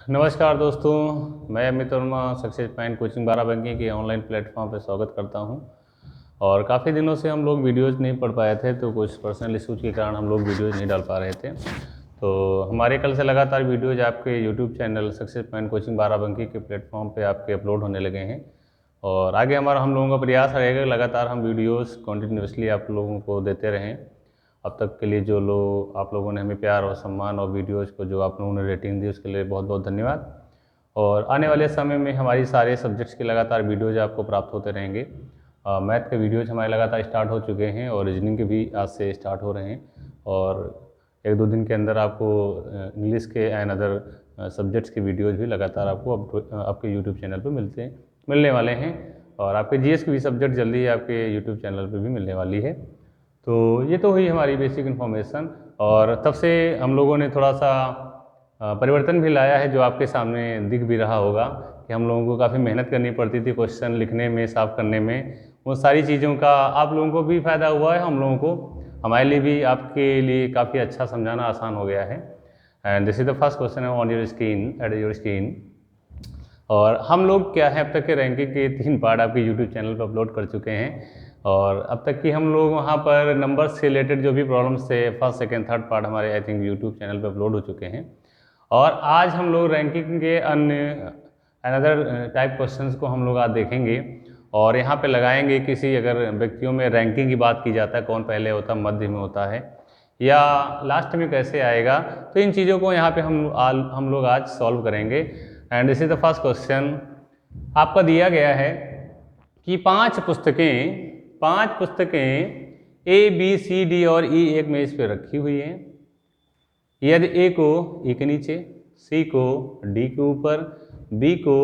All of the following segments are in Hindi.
नमस्कार दोस्तों, मैं Amit Verma success point coaching Barabanki के ऑनलाइन प्लेटफॉर्म पर स्वागत करता हूं। और काफ़ी दिनों से हम लोग वीडियोज़ नहीं पढ़ पाए थे, तो कुछ पर्सनल इशूज़ के कारण हम लोग वीडियोज़ नहीं डाल पा रहे थे। तो हमारे कल से लगातार वीडियोज़ आपके YouTube channel success point coaching Barabanki के प्लेटफॉर्म पे आपके अपलोड होने लगे हैं। और आगे हम लोगों का प्रयास रहेगा लगातार हम वीडियोज़ कंटिन्यूसली आप लोगों को देते रहें। अब तक के लिए जो लोग आप लोगों ने हमें प्यार और सम्मान और वीडियोज़ को जो आप लोगों ने रेटिंग दी उसके लिए बहुत बहुत धन्यवाद। और आने वाले समय में हमारी सारे सब्जेक्ट्स के लगातार वीडियोज़ आपको प्राप्त होते रहेंगे। मैथ के वीडियोज़ हमारे लगातार स्टार्ट हो चुके हैं और रीजनिंग के भी आज से स्टार्ट हो रहे हैं। और एक दो दिन के अंदर आपको इंग्लिश के एंड अदर सब्जेक्ट्स के वीडियोज़ भी लगातार आपको आपके यूट्यूब चैनल पर मिलने वाले हैं। और आपके जीएस की भी सब्जेक्ट जल्दी ही आपके यूट्यूब चैनल पर भी मिलने वाली है। तो ये तो हुई हमारी बेसिक इन्फॉर्मेशन। और तब से हम लोगों ने थोड़ा सा परिवर्तन भी लाया है, जो आपके सामने दिख भी रहा होगा कि हम लोगों को काफ़ी मेहनत करनी पड़ती थी क्वेश्चन लिखने में, साफ़ करने में। वो सारी चीज़ों का आप लोगों को भी फ़ायदा हुआ है, हम लोगों को, हमारे लिए भी, आपके लिए काफ़ी अच्छा समझाना आसान हो गया है। And this is the first question on your screen, at your screen. और हम लोग क्या है, अब तक के रैंकिंग के 3 पार्ट आपके यूट्यूब चैनल पर अपलोड कर चुके हैं। और अब तक की हम लोग वहाँ पर नंबर्स से रिलेटेड जो भी प्रॉब्लम्स थे, फर्स्ट सेकंड थर्ड पार्ट हमारे आई थिंक यूट्यूब चैनल पे अपलोड हो चुके हैं। और आज हम लोग रैंकिंग के अन्य अनदर टाइप क्वेश्चंस को हम लोग आज देखेंगे। और यहाँ पे लगाएंगे किसी अगर व्यक्तियों में रैंकिंग की बात की जाता है, कौन पहले होता है, मध्य में होता है या लास्ट में कैसे आएगा, तो इन चीज़ों को यहाँ पे हम लोग आज सॉल्व करेंगे। And this is the first question. आपका दिया गया है कि 5 पुस्तकें ए बी सी डी और ई एक मेज पे रखी हुई हैं। यदि ए को ई के नीचे, सी को डी के ऊपर, बी को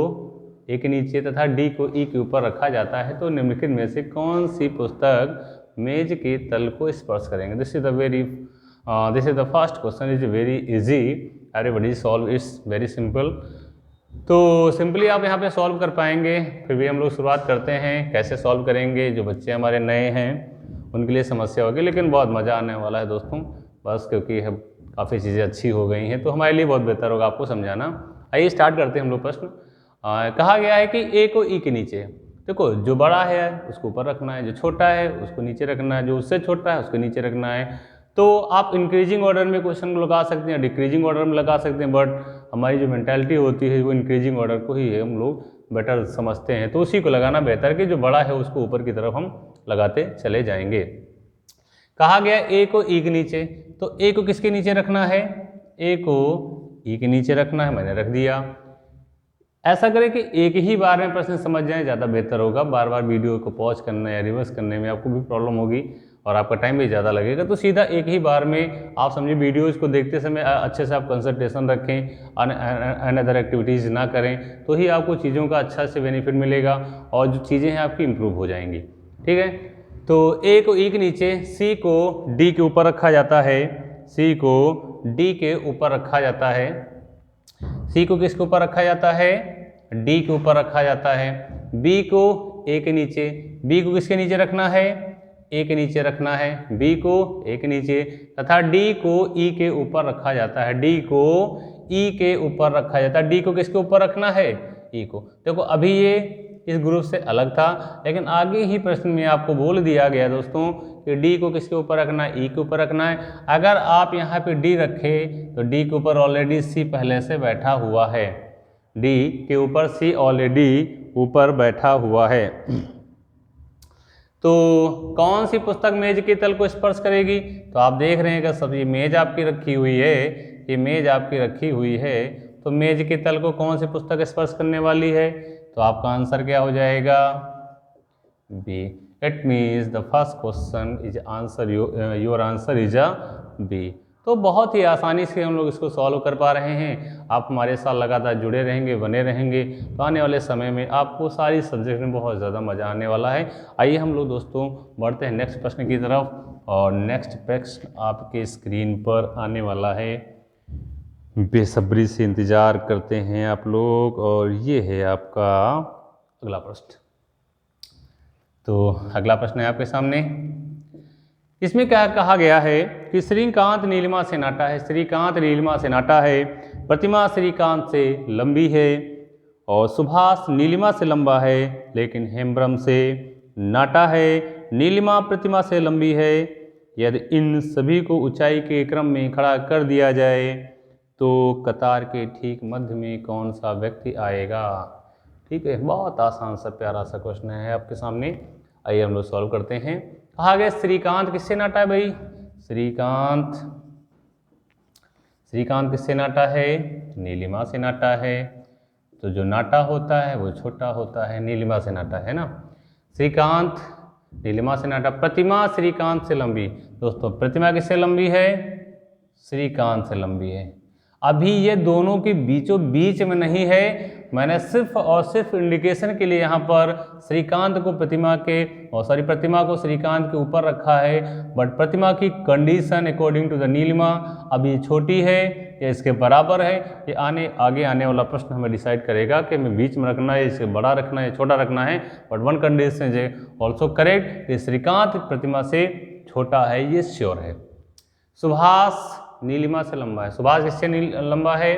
ए के नीचे तथा डी को ई के ऊपर रखा जाता है, तो निम्नलिखित में से कौन सी पुस्तक मेज के तल को स्पर्श करेंगे। This is the first question, is very easy, everybody solve, it's very simple. तो सिंपली आप यहाँ पे सॉल्व कर पाएंगे। फिर भी हम लोग शुरुआत करते हैं, कैसे सॉल्व करेंगे। जो बच्चे हमारे नए हैं उनके लिए समस्या होगी, लेकिन बहुत मज़ा आने वाला है दोस्तों, बस क्योंकि काफ़ी चीज़ें अच्छी हो गई हैं तो हमारे लिए बहुत बेहतर होगा आपको समझाना। आइए स्टार्ट करते हैं हम लोग प्रश्न। कहा गया है कि ए को ई के नीचे, देखो जो बड़ा है उसको ऊपर रखना है, जो छोटा है उसको नीचे रखना है, जो उससे छोटा है उसको नीचे रखना है। तो आप इंक्रीजिंग ऑर्डर में क्वेश्चन लगा सकते हैं, डिक्रीजिंग ऑर्डर में लगा सकते हैं, बट हमारी जो मेंटालिटी होती है वो इंक्रीजिंग ऑर्डर को ही हम लोग बेटर समझते हैं, तो उसी को लगाना बेहतर है कि जो बड़ा है उसको ऊपर की तरफ हम लगाते चले जाएंगे। कहा गया ए को ई के नीचे, तो ए को किसके नीचे रखना है, ए को ई के नीचे रखना है, मैंने रख दिया। ऐसा करें कि एक ही बार में प्रश्न समझ जाए, ज़्यादा बेहतर होगा। बार बार वीडियो को पॉज करने या रिवर्स करने में आपको भी प्रॉब्लम होगी और आपका टाइम भी ज़्यादा लगेगा। तो सीधा एक ही बार में आप समझिए, वीडियोज़ को देखते समय अच्छे से आप कंसंट्रेशन रखें, अनदर एक्टिविटीज़ ना करें, तो ही आपको चीज़ों का अच्छा से बेनिफिट मिलेगा और जो चीज़ें हैं आपकी इम्प्रूव हो जाएंगी। ठीक है, तो ए को ई के नीचे, सी को डी के ऊपर रखा जाता है, सी को डी के ऊपर रखा जाता है, सी को किसके ऊपर रखा जाता है, डी के ऊपर रखा जाता है। बी को ए के नीचे, बी को किसके नीचे रखना है, ए के नीचे रखना है, बी को ए के नीचे, तथा डी को ई के ऊपर रखा जाता है, डी को ई के ऊपर रखा जाता है। डी को किसके ऊपर रखना है, ई को। देखो अभी ये इस ग्रुप से अलग था, लेकिन आगे ही प्रश्न में आपको बोल दिया गया दोस्तों कि डी को किसके ऊपर रखना है, ई के ऊपर रखना है। अगर आप यहाँ पे डी रखें तो डी के ऊपर ऑलरेडी सी पहले से बैठा हुआ है, डी के ऊपर सी ऑलरेडी ऊपर बैठा हुआ है। तो कौन सी पुस्तक मेज के तल को स्पर्श करेगी, तो आप देख रहे हैं कि सब ये मेज आपकी रखी हुई है, ये मेज आपकी रखी हुई है, तो मेज के तल को कौन सी पुस्तक स्पर्श करने वाली है, तो आपका आंसर क्या हो जाएगा, B. It means the first question is answer, your answer is a B. तो बहुत ही आसानी से हम लोग इसको सॉल्व कर पा रहे हैं। आप हमारे साथ लगातार जुड़े रहेंगे, बने रहेंगे, तो आने वाले समय में आपको सारी सब्जेक्ट में बहुत ज़्यादा मज़ा आने वाला है। आइए हम लोग दोस्तों बढ़ते हैं नेक्स्ट प्रश्न की तरफ। और नेक्स्ट प्रश्न आपके स्क्रीन पर आने वाला है, बेसब्री से इंतज़ार करते हैं आप लोग, और ये है आपका अगला प्रश्न। तो अगला प्रश्न है आपके सामने। इसमें क्या कहा गया है कि श्रीकांत नीलिमा से नाटा है, श्रीकांत नीलिमा से नाटा है, प्रतिमा श्रीकांत से लंबी है और सुभाष नीलिमा से लंबा है लेकिन हेम्ब्रम से नाटा है। नीलिमा प्रतिमा से लंबी है। यदि इन सभी को ऊंचाई के क्रम में खड़ा कर दिया जाए तो कतार के ठीक मध्य में कौन सा व्यक्ति आएगा। ठीक है, बहुत आसान सा प्यारा सा क्वेश्चन है आपके सामने। आइए हम लोग सॉल्व करते हैं। कहा गया श्रीकांत किससे नाटा है भाई? श्रीकांत किससे नाटा है? नीलिमा से नाटा है। तो जो नाटा होता है वो छोटा होता है, नीलिमा से नाटा है ना। श्रीकांत नीलिमा से नाटा। प्रतिमा श्रीकांत से लंबी। दोस्तों प्रतिमा किससे लंबी है? श्रीकांत से लंबी है। अभी ये दोनों के बीचों बीच में नहीं है, मैंने सिर्फ और सिर्फ इंडिकेशन के लिए यहाँ पर श्रीकांत को प्रतिमा को श्रीकांत के ऊपर रखा है। बट प्रतिमा की condition according to the Neelima अब ये छोटी है या इसके बराबर है। ये आगे आने वाला प्रश्न हमें डिसाइड करेगा कि हमें बीच में रखना है, इसे बड़ा रखना है, छोटा रखना है। But one condition is also correct कि श्रीकांत प्रतिमा से छोटा है, ये श्योर है। सुभाष नीलिमा से लंबा है। सुभाष किससे लंबा है?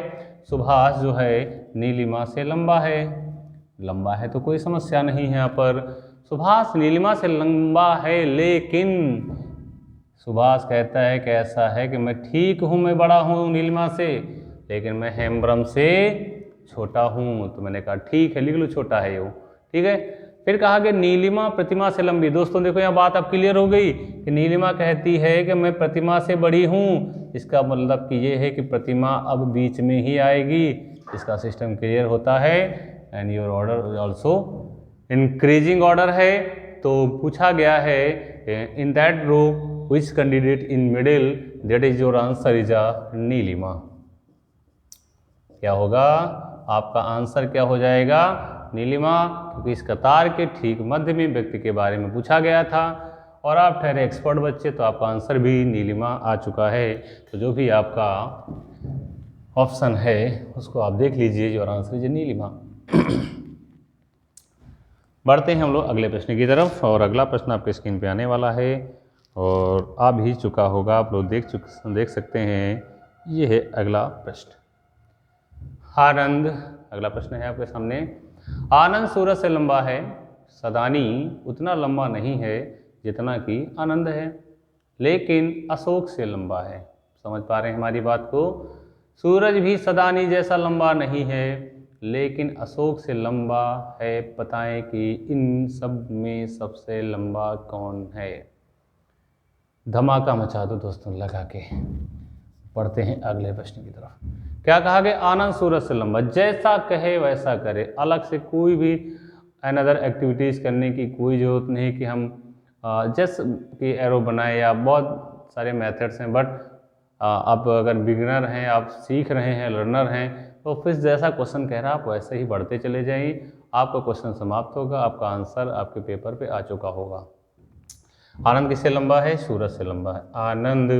सुभाष जो है नीलिमा से लंबा है तो कोई समस्या नहीं है यहाँ पर। सुभाष नीलिमा से लंबा है लेकिन सुभाष कहता है कि ऐसा है कि मैं ठीक हूँ, मैं बड़ा हूँ नीलिमा से, लेकिन मैं हेम्ब्रम से छोटा हूँ। तो मैंने कहा ठीक है, लिख लो छोटा है वो। ठीक है, फिर कहा कि नीलिमा प्रतिमा से लंबी। दोस्तों देखो यहाँ बात अब क्लियर हो गई कि नीलिमा कहती है कि मैं प्रतिमा से बड़ी हूँ। इसका मतलब कि ये है कि प्रतिमा अब बीच में ही आएगी। इसका सिस्टम क्लियर होता है। And your order also increasing order है। तो पूछा गया है in that row which candidate in middle, that is your answer is a Neelima. क्या होगा आपका आंसर? क्या हो जाएगा? नीलिमा, क्योंकि इस कतार के ठीक मध्य में व्यक्ति के बारे में पूछा गया था और आप ठहरे एक्सपर्ट बच्चे, तो आपका आंसर भी नीलिमा आ चुका है। तो जो भी आपका ऑप्शन है उसको आप देख लीजिए, जो आंसर है नीलिमा। बढ़ते हैं हम लोग अगले प्रश्न की तरफ और अगला प्रश्न आपके स्क्रीन पे आने वाला है और आ भी चुका होगा, आप लोग देख सकते हैं। ये है अगला प्रश्न। आनंद, अगला प्रश्न है आपके सामने। आनंद सूरज से लंबा है, सदानी उतना लंबा नहीं है जितना कि आनंद है, लेकिन अशोक से लंबा है। समझ पा रहे हैं हमारी बात को? सूरज भी सदानी जैसा लंबा नहीं है लेकिन अशोक से लंबा है। बताएं कि इन सब में सबसे लंबा कौन है? धमाका मचा दो दोस्तों लगा के। पढ़ते हैं अगले प्रश्न की तरफ। क्या कहा गया? आनंद सूरज से लंबा। जैसा कहे वैसा करे, अलग से कोई भी अनदर एक्टिविटीज़ करने की कोई ज़रूरत नहीं कि हम जस्ट कि एरो बनाए, या बहुत सारे मेथड्स हैं। बट आप अगर बिगिनर हैं, आप सीख रहे हैं, लर्नर हैं, तो फिर जैसा क्वेश्चन कह रहा है आप वैसे ही बढ़ते चले जाइए। आपका क्वेश्चन समाप्त होगा, आपका आंसर आपके पेपर पे आ चुका होगा। आनंद किससे लंबा है? सूरज से लंबा है। आनंद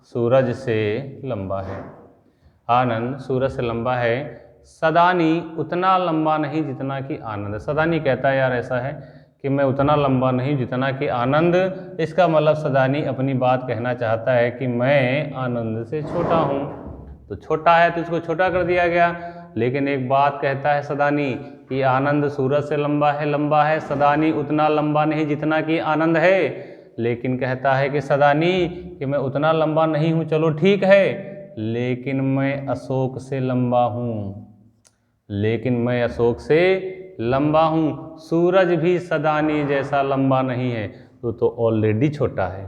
सूरज से लंबा है। आनंद सूरज से लंबा है। सदानी उतना लंबा नहीं जितना कि आनंद। सदानी कहता है यार ऐसा है कि मैं उतना लंबा नहीं जितना कि आनंद। इसका मतलब सदानी अपनी बात कहना चाहता है कि मैं आनंद से छोटा हूँ। तो छोटा है तो इसको छोटा कर दिया गया। लेकिन एक बात कहता है सदानी कि आनंद सूरज से लंबा है। सदानी उतना लंबा नहीं जितना कि आनंद है, लेकिन कहता है कि सदानी कि मैं उतना लंबा नहीं हूँ, चलो ठीक है, लेकिन मैं अशोक से लंबा हूँ। लंबा हूँ। सूरज भी सदानी जैसा लंबा नहीं है, तो ऑलरेडी छोटा है,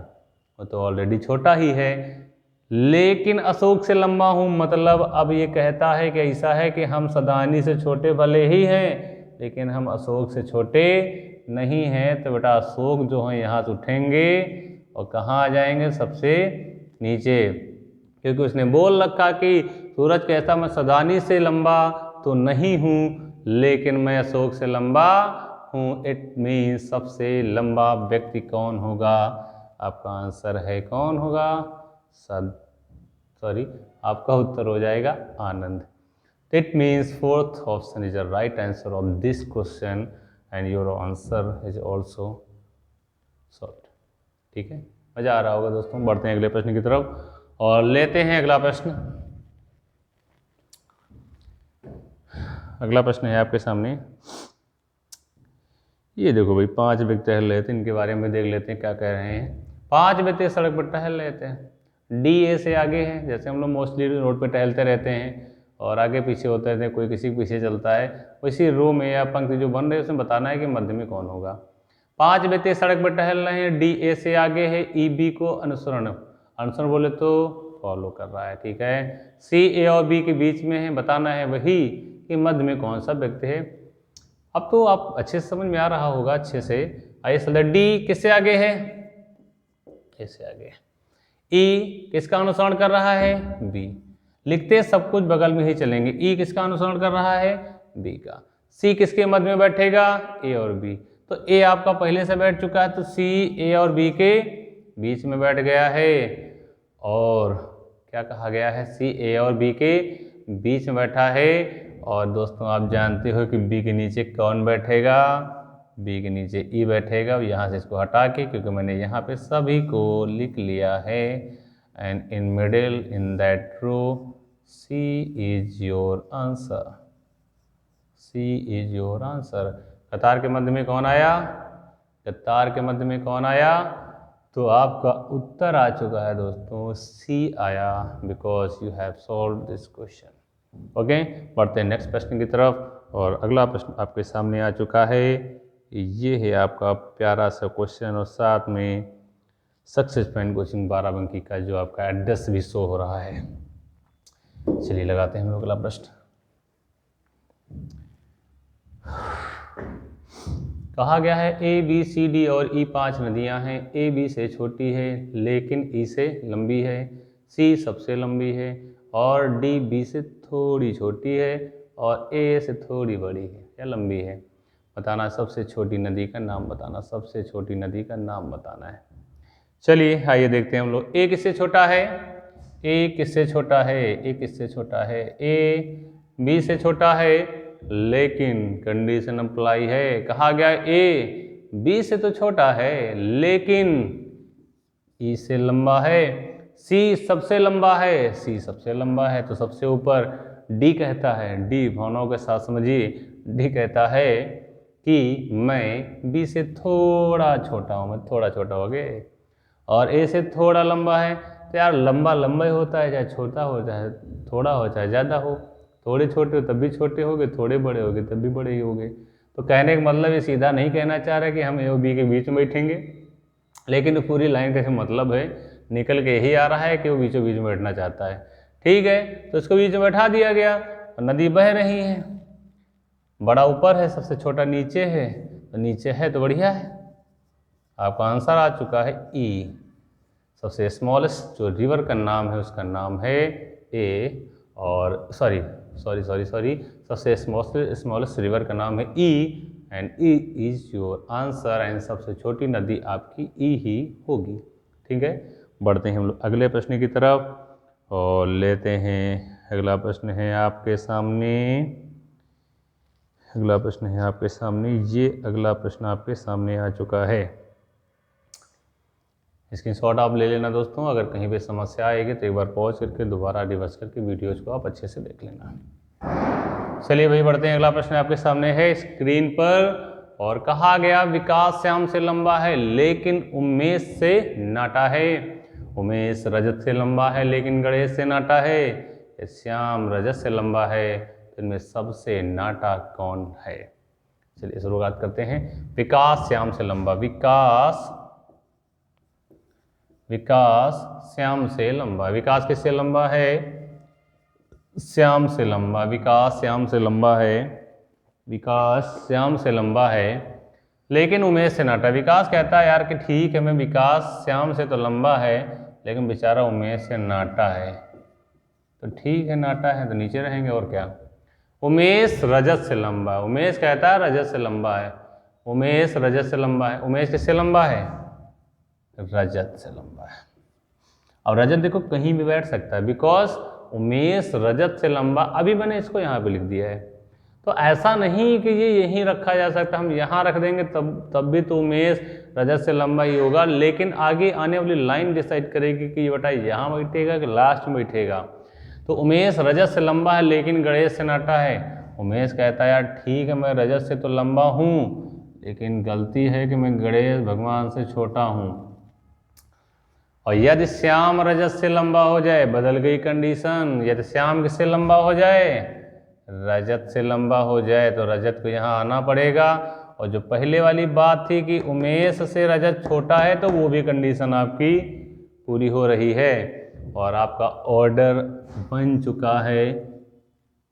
वो तो ऑलरेडी छोटा ही है। लेकिन अशोक से लंबा हूँ मतलब अब ये कहता है कि ऐसा है कि हम सदानी से छोटे भले ही हैं लेकिन हम अशोक से छोटे नहीं हैं। तो बेटा अशोक जो हैं यहाँ से उठेंगे और कहाँ आ जाएंगे? सबसे नीचे, क्योंकि उसने बोल रखा कि सूरज कहता मैं सदानी से लंबा तो नहीं हूँ लेकिन मैं अशोक से लंबा हूँ। इट मीन्स सबसे लंबा व्यक्ति कौन होगा? आपका आंसर है कौन होगा? आपका उत्तर हो जाएगा Anand. It means fourth option is the right answer of this question and your answer is also solved. ठीक है, मजा आ रहा होगा दोस्तों। बढ़ते हैं अगले प्रश्न की तरफ और लेते हैं अगला प्रश्न। अगला प्रश्न है आपके सामने, ये देखो भाई 5 व्यक्ति टहल रहे थे, इनके बारे में देख लेते हैं क्या कह रहे हैं। 5 व्यक्ति सड़क पर टहल रहे थे, डी ए से आगे है, जैसे हम लोग मोस्टली रोड पे टहलते रहते हैं और आगे पीछे होते रहते हैं, कोई किसी के पीछे चलता है, वैसी रो में या पंक्ति जो बन रही है उसमें बताना है कि मध्य में कौन होगा। 5 व्यक्ति सड़क पर टहल रहे हैं, डी ए से आगे है, ई बी को अनुसरण बोले तो फॉलो कर रहा है, ठीक है। सी ए और बी के बीच में है, बताना है वही कि मध्य में कौन सा व्यक्ति है। अब तो आप अच्छे से समझ में आ रहा होगा अच्छे से। आइए डी किससे आगे है, इससे आगे। ई किसका अनुसरण कर रहा है, बी। लिखते सब कुछ बगल में ही चलेंगे। ई किसका अनुसरण कर रहा है, बी का। सी किसके मध्य में बैठेगा, ए और बी। तो ए आपका पहले से बैठ चुका है, तो सी ए और बी के बीच में बैठ गया है। और क्या कहा गया है, सी ए और बी के बीच में बैठा है। और दोस्तों आप जानते हो कि बी के नीचे कौन बैठेगा, बी के नीचे ई बैठेगा। यहाँ से इसको हटा के, क्योंकि मैंने यहाँ पे सभी को लिख लिया है। And in middle in that row C is your answer, C is your answer. कतार के मध्य में कौन आया, कतार के मध्य में कौन आया, तो आपका उत्तर आ चुका है दोस्तों, सी आया, because you have solve this question. Okay, बढ़ते हैं नेक्स्ट प्रश्न की तरफ। और अगला प्रश्न आपके सामने आ चुका है, ये है आपका प्यारा सा क्वेश्चन और साथ में सक्सेस पॉइंट कोचिंग 12 का जो आपका एड्रेस भी शो हो रहा है। चलिए लगाते हैं हम लोग अगला प्रश्न। कहा गया है ए बी सी डी और ई 5 नदियां हैं। ए बी से छोटी है लेकिन ई से लंबी है, सी सबसे लंबी है और डी बी से थोड़ी छोटी है और ए से थोड़ी बड़ी है या लंबी है। बताना सबसे छोटी नदी का नाम बताना, सबसे छोटी नदी का नाम बताना है। चलिए आइए देखते हैं हम लोग। ए किससे छोटा है, ए किससे छोटा है, ए किससे छोटा है, ए बी से छोटा है लेकिन कंडीशन अप्लाई है। कहा गया ए बी से तो छोटा है लेकिन ई से लंबा है, सी सबसे लंबा है, सी सबसे लंबा है तो सबसे ऊपर डी कहता है, डी भावनाओं के साथ समझिए, डी कहता है कि मैं बी से थोड़ा छोटा हूँ, मैं थोड़ा छोटा हो गया। और ए से थोड़ा लंबा है, तो यार लंबा लंबा ही होता है, चाहे छोटा हो चाहे थोड़ा हो चाहे ज़्यादा हो। थोड़े छोटे हो तब भी छोटे हो गए, थोड़े बड़े हो गए तब भी बड़े ही हो गए। तो कहने का मतलब ये सीधा नहीं कहना चाह रहा कि हम ए और बी के बीच में बैठेंगे, लेकिन पूरी लाइन का मतलब है निकल के यही आ रहा है कि वो बीचों बीच में बैठना चाहता है। ठीक है, तो इसको बीच में बैठा दिया गया और नदी बह रही है। बड़ा ऊपर है, सबसे छोटा नीचे है, तो नीचे है तो बढ़िया है। आपका आंसर आ चुका है ई। सबसे स्मॉलेस्ट जो रिवर का नाम है उसका नाम है ए, और सॉरी सबसे स्मॉलेस्ट रिवर का नाम है E and E is your answer. And सबसे छोटी नदी आपकी ई ही होगी। ठीक है, बढ़ते हैं हम लोग अगले प्रश्न की तरफ और लेते हैं अगला प्रश्न है आपके सामने, अगला प्रश्न है आपके सामने, ये अगला प्रश्न आपके सामने आ चुका है। स्क्रीनशॉट आप ले लेना दोस्तों, अगर कहीं पे समस्या आएगी तो एक बार पॉज करके दोबारा रिवर्स करके वीडियोज को आप अच्छे से देख लेना। चलिए भाई बढ़ते हैं, अगला प्रश्न आपके सामने है स्क्रीन पर। और कहा गया विकास श्याम से लंबा है लेकिन उमेश से नाटा है। उमेश रजत से लंबा है लेकिन गणेश से नाटा है। श्याम रजत से लंबा है, तो इनमें सबसे नाटा कौन है। चलिए शुरुआत करते हैं। विकास श्याम से लंबा, विकास श्याम से लंबा। विकास किससे लंबा है, श्याम से लंबा। विकास श्याम से लंबा है, विकास श्याम से लंबा है लेकिन उमेश से नाटा। विकास कहता है यार कि ठीक है मैं विकास श्याम से तो लंबा है लेकिन बेचारा उमेश से नाटा है, तो ठीक है नाटा है तो नीचे रहेंगे और क्या। उमेश रजत से लंबा है, उमेश कहता है रजत से लंबा है, उमेश रजत से लंबा है। उमेश किससे लंबा है, रजत से लंबा है। अब रजत देखो कहीं भी बैठ सकता है, बिकॉज उमेश रजत से लंबा, अभी मैंने इसको यहाँ पे लिख दिया है, तो ऐसा नहीं कि ये यहीं रखा जा सकता, हम यहाँ रख देंगे तब भी तो उमेश रजत से लंबा ही होगा। लेकिन आगे आने वाली लाइन डिसाइड करेगी कि ये बेटा यहाँ बैठेगा कि लास्ट में बैठेगा। तो उमेश रजत से लंबा है लेकिन गणेश से नाटा है। उमेश कहता है यार ठीक है मैं रजत से तो लंबा हूँ, लेकिन गलती है कि मैं गणेश भगवान से छोटा हूँ। और यदि श्याम रजत से लंबा हो जाए, बदल गई कंडीशन, यदि श्याम किससे लंबा हो जाए, रजत से लंबा हो जाए, तो रजत को यहाँ आना पड़ेगा। और जो पहले वाली बात थी कि उमेश से रजत छोटा है, तो वो भी कंडीशन आपकी पूरी हो रही है। और आपका ऑर्डर बन चुका है,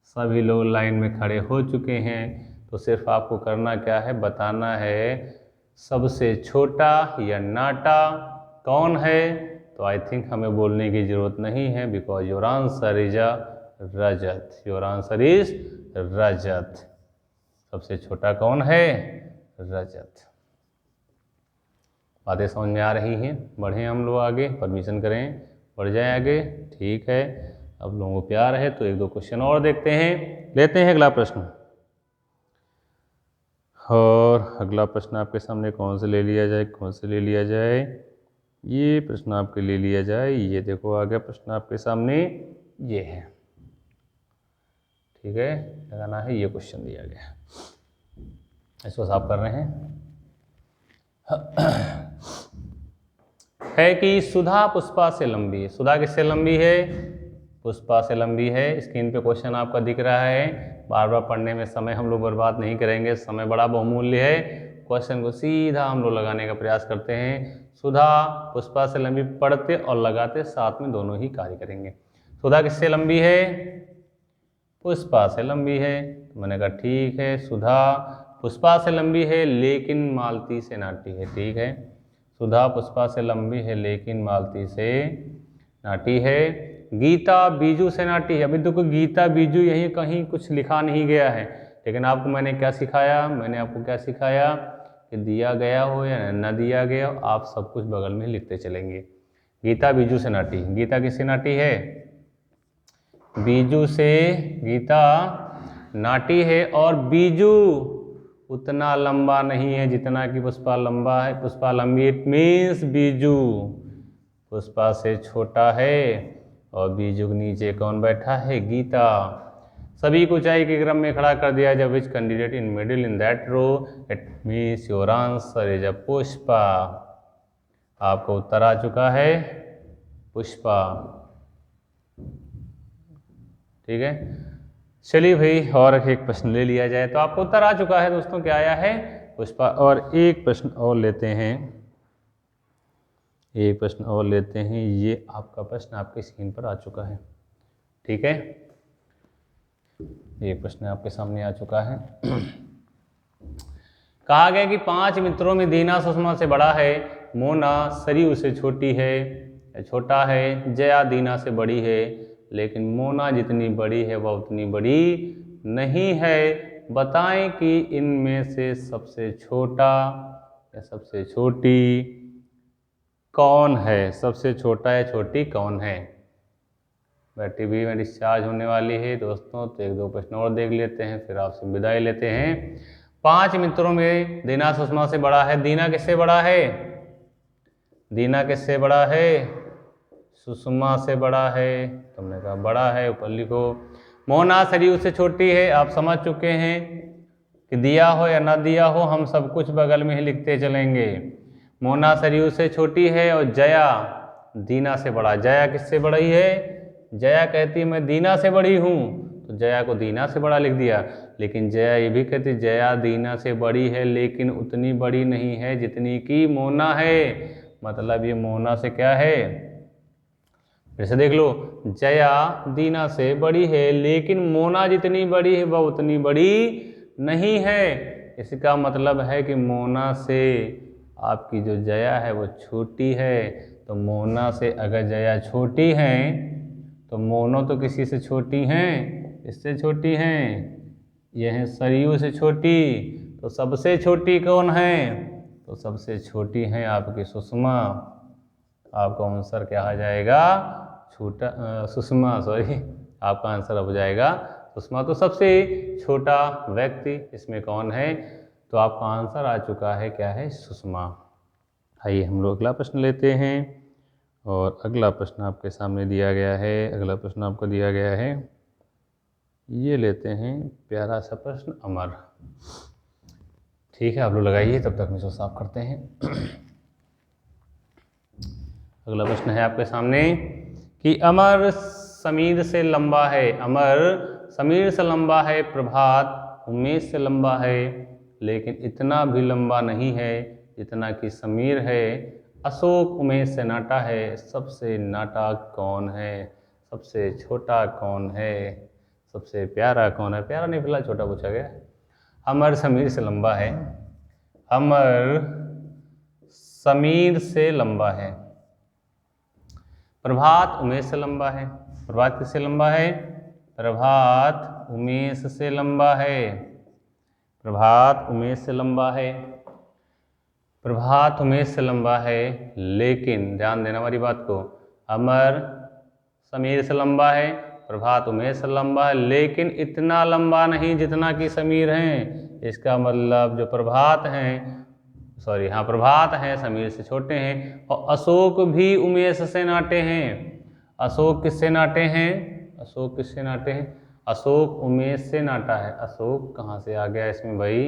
सभी लोग लाइन में खड़े हो चुके हैं। तो सिर्फ आपको करना क्या है, बताना है सबसे छोटा या नाटा कौन है। तो आई थिंक हमें बोलने की ज़रूरत नहीं है, because your answer is a Rajat. Your answer is Rajat. सबसे छोटा कौन है, रजत। बातें समझ में आ रही हैं? बढ़ें हम लोग आगे, परमिशन करें बढ़ जाएं आगे, ठीक है। अब लोगों को प्यार है तो एक दो क्वेश्चन और देखते हैं, लेते हैं अगला प्रश्न। और अगला प्रश्न आपके सामने कौन से ले लिया जाए, कौन से ले लिया जाए, ये प्रश्न आपके ले लिया जाए। ये देखो आ गया प्रश्न आपके सामने, ये है, ठीक है, लगाना है, ये क्वेश्चन दिया गया, इसको साफ कर रहे हैं। है कि सुधा पुष्पा से लंबी है। सुधा किससे लंबी है, पुष्पा से लंबी है। स्क्रीन पे क्वेश्चन आपका दिख रहा है, बार बार पढ़ने में समय हम लोग बर्बाद नहीं करेंगे, समय बड़ा बहुमूल्य है। क्वेश्चन को सीधा हम लोग लगाने का प्रयास करते हैं। सुधा पुष्पा से लंबी, पढ़ते और लगाते साथ में दोनों ही कार्य करेंगे। सुधा किससे लंबी है, पुष्पा से लंबी है। तो मैंने कहा ठीक है, सुधा पुष्पा से लंबी है लेकिन मालती से नाटी है, ठीक है। सुधा पुष्पा से लंबी है लेकिन मालती से नाटी है। गीता बीजू से नाटी है। अभी देखो गीता बीजू यहीं कहीं कुछ लिखा नहीं गया है, लेकिन आपको मैंने क्या सिखाया, मैंने आपको क्या सिखाया कि दिया गया हो या न दिया गया हो, आप सब कुछ बगल में लिखते चलेंगे। गीता बीजू से नाटी, गीता किससे नाटी है, बीजू से गीता नाटी है। और बीजू उतना लंबा नहीं है जितना कि पुष्पा लंबा है। पुष्पा लंबी, इट मीन्स बीजू पुष्पा से छोटा है। और बीजू के नीचे कौन बैठा है, गीता। सभी को ऊंचाई के क्रम में खड़ा कर दिया जब which candidate in middle in that row, it means your answer is a Pushpa. आपका उत्तर आ चुका है पुष्पा, ठीक है। चलिए भाई और एक प्रश्न ले लिया जाए। तो आपको उत्तर आ चुका है दोस्तों, क्या आया है, पुष्पा। और एक प्रश्न और लेते हैं, एक प्रश्न और लेते हैं। ये आपका प्रश्न आपके स्क्रीन पर आ चुका है, ठीक है। ये प्रश्न आपके सामने आ चुका है। कहा गया कि 5 मित्रों में दीना सुषमा से बड़ा है, मोना सरयू से छोटी है, छोटा है, जया दीना से बड़ी है, लेकिन मोना जितनी बड़ी है वह उतनी बड़ी नहीं है। बताएं कि इनमें से सबसे छोटा या सबसे छोटी कौन है, सबसे छोटा या छोटी कौन है। बैटरी भी में डिस्चार्ज होने वाली है दोस्तों, तो एक दो प्रश्न और देख लेते हैं, फिर आपसे विदाई लेते हैं। 5 मित्रों में दीना सुषमा से बड़ा है। दीना किससे बड़ा है, दीना किससे बड़ा है, सुषमा से बड़ा है। तुमने कहा बड़ा है, ऊपर लिखो। मोना सरयू से छोटी है। आप समझ चुके हैं कि दिया हो या ना दिया हो हम सब कुछ बगल में ही लिखते चलेंगे। मोना सरयू से छोटी है। और जया दीना से बड़ा। जया किससे बड़ी है, जया कहती है मैं दीना से बड़ी हूँ, तो जया को दीना से बड़ा लिख दिया। लेकिन जया ये भी कहती जया दीना से बड़ी है लेकिन उतनी बड़ी नहीं है जितनी कि मोना है। मतलब ये मोना से क्या है, फिर से देख लो, जया दीना से बड़ी है लेकिन मोना जितनी बड़ी है वह उतनी बड़ी नहीं है। इसका मतलब है कि मोना से आपकी जो जया है वो छोटी है। तो मोना से अगर जया छोटी है तो मोनो तो किसी से छोटी हैं, इससे छोटी हैं, ये हैं सरयू से छोटी। तो सबसे छोटी कौन है, तो सबसे छोटी हैं आपकी सुषमा। आपका आंसर क्या आ जाएगा, छोटा सुषमा, सॉरी, आपका आंसर हो जाएगा सुषमा। तो सबसे छोटा व्यक्ति इसमें कौन है, तो आपका आंसर आ चुका है, क्या है, सुषमा। आइए हम लोग अगला प्रश्न लेते हैं। और अगला प्रश्न आपके सामने दिया गया है, अगला प्रश्न आपको दिया गया है, ये लेते हैं प्यारा सा प्रश्न अमर। ठीक है, आप लोग लगाइए, तब तक हम इसको साफ करते हैं। अगला प्रश्न है आपके सामने कि अमर समीर से लंबा है, अमर समीर से लंबा है, प्रभात उमेश से लंबा है, लेकिन इतना भी लंबा नहीं है जितना कि समीर है। अशोक उमेश से नाटा है, सबसे नाटा कौन है? सबसे छोटा कौन है? सबसे प्यारा कौन है? प्यारा नहीं, फिलहाल छोटा पूछा गया। अमर समीर से लंबा है, अमर समीर से लंबा है, प्रभात उमेश से लंबा है। प्रभात किससे लंबा है? प्रभात उमेश से लंबा है, प्रभात उमेश से लंबा है, प्रभात उमेश से लंबा है, लेकिन ध्यान देना हमारी बात को, अमर समीर से लंबा है, प्रभात उमेश से लंबा है, लेकिन इतना लंबा नहीं जितना कि समीर हैं। इसका मतलब जो प्रभात हैं, सॉरी हाँ, प्रभात हैं समीर से छोटे हैं, और अशोक भी उमेश से नाटे हैं। अशोक किससे नाटे हैं? अशोक किससे नाटे हैं? अशोक उमेश से नाटा है। अशोक कहाँ से आ गया इसमें भाई?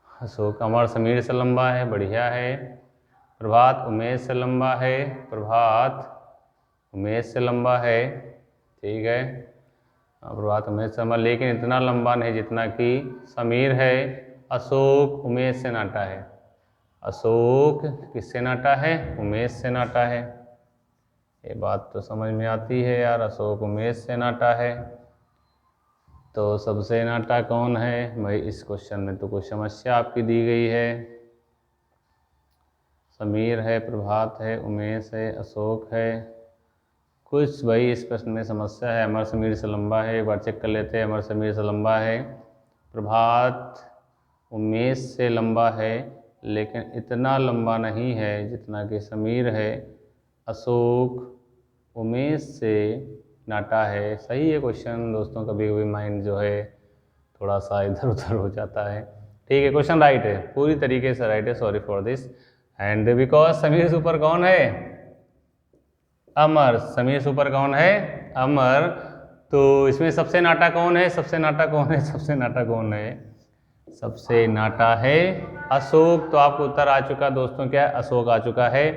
अशोक अमर समीर से लंबा है, बढ़िया है। प्रभात उमेश से लंबा है, प्रभात उमेश से लंबा है, ठीक है। प्रभात उमेश से लंबा, लेकिन इतना लंबा नहीं जितना कि समीर है। अशोक उमेश से नाटा है। अशोक किससे नाटा है? उमेश से नाटा है। ये बात तो समझ में आती है यार, अशोक उमेश से नाटा है, तो सबसे नाटा कौन है भाई? इस क्वेश्चन में तो कुछ समस्या आपकी दी गई है। समीर है, प्रभात है, उमेश है, अशोक है, कुछ भाई इस प्रश्न में समस्या है। अमर समीर से लंबा है, एक बार चेक कर लेते हैं। अमर समीर से लंबा है, प्रभात उमेश से लंबा है, लेकिन इतना लंबा नहीं है जितना कि समीर है। अशोक उमेश से नाटा है। सही है क्वेश्चन दोस्तों, कभी कभी माइंड जो है थोड़ा सा इधर उधर हो जाता है। ठीक है, क्वेश्चन राइट है, पूरी तरीके से राइट है, sorry for this. And because Sameer से ऊपर कौन है? अमर। समीर से ऊपर कौन है? अमर। तो इसमें सबसे नाटा कौन है? सबसे नाटा कौन है? सबसे नाटा कौन है? सबसे नाटा है अशोक। तो आपको उत्तर आ चुका दोस्तों, क्या? अशोक आ चुका है।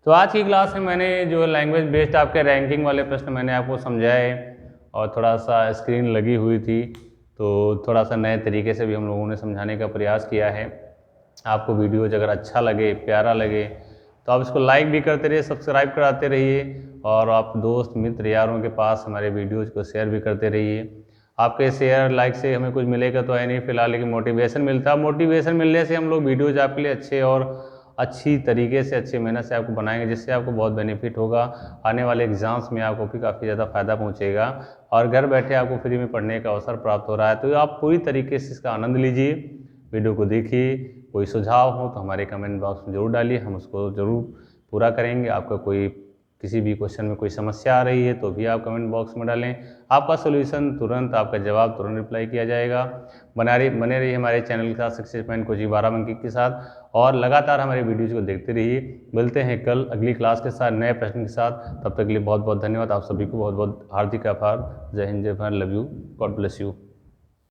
तो आज की क्लास में मैंने जो लैंग्वेज बेस्ड आपके रैंकिंग वाले प्रश्न मैंने आपको समझाए, और थोड़ा सा स्क्रीन लगी हुई थी, तो थोड़ा सा नए तरीके से भी हम लोगों ने समझाने का प्रयास किया है। आपको वीडियो अगर अच्छा लगे, प्यारा लगे, तो आप इसको लाइक भी करते रहिए, सब्सक्राइब कराते रहिए, और आप दोस्त मित्र यारों के पास हमारे वीडियोज़ को शेयर भी करते रहिए। आपके शेयर लाइक से हमें कुछ मिलेगा तो है नहीं फिलहाल, लेकिन मोटिवेशन मिलता है। मोटिवेशन मिलने से हम लोग वीडियोज़ आपके लिए अच्छे और अच्छी तरीके से, अच्छी मेहनत से आपको बनाएंगे, जिससे आपको बहुत बेनिफिट होगा। आने वाले एग्ज़ाम्स में आपको भी काफ़ी ज़्यादा फ़ायदा पहुँचेगा, और घर बैठे आपको फ्री में पढ़ने का अवसर प्राप्त हो रहा है। तो आप पूरी तरीके से इसका आनंद लीजिए, वीडियो को देखिए। कोई सुझाव हो तो हमारे कमेंट बॉक्स में ज़रूर डालिए, हम उसको ज़रूर पूरा करेंगे। आपका कोई किसी भी क्वेश्चन में कोई समस्या आ रही है तो भी आप कमेंट बॉक्स में डालें, आपका सोल्यूशन तुरंत, आपका जवाब तुरंत रिप्लाई किया जाएगा। बने रहिए हमारे चैनल के साथ, सक्सेस पॉइंट कोचिंग बाराबंकी के साथ, और लगातार हमारे वीडियोज़ को देखते रहिए। मिलते हैं कल अगली क्लास के साथ, नए प्रश्न के साथ। तब तक के लिए बहुत बहुत धन्यवाद। आप सभी को बहुत बहुत हार्दिक आभार। जय हिंद, जय Bharat, love you, God bless you.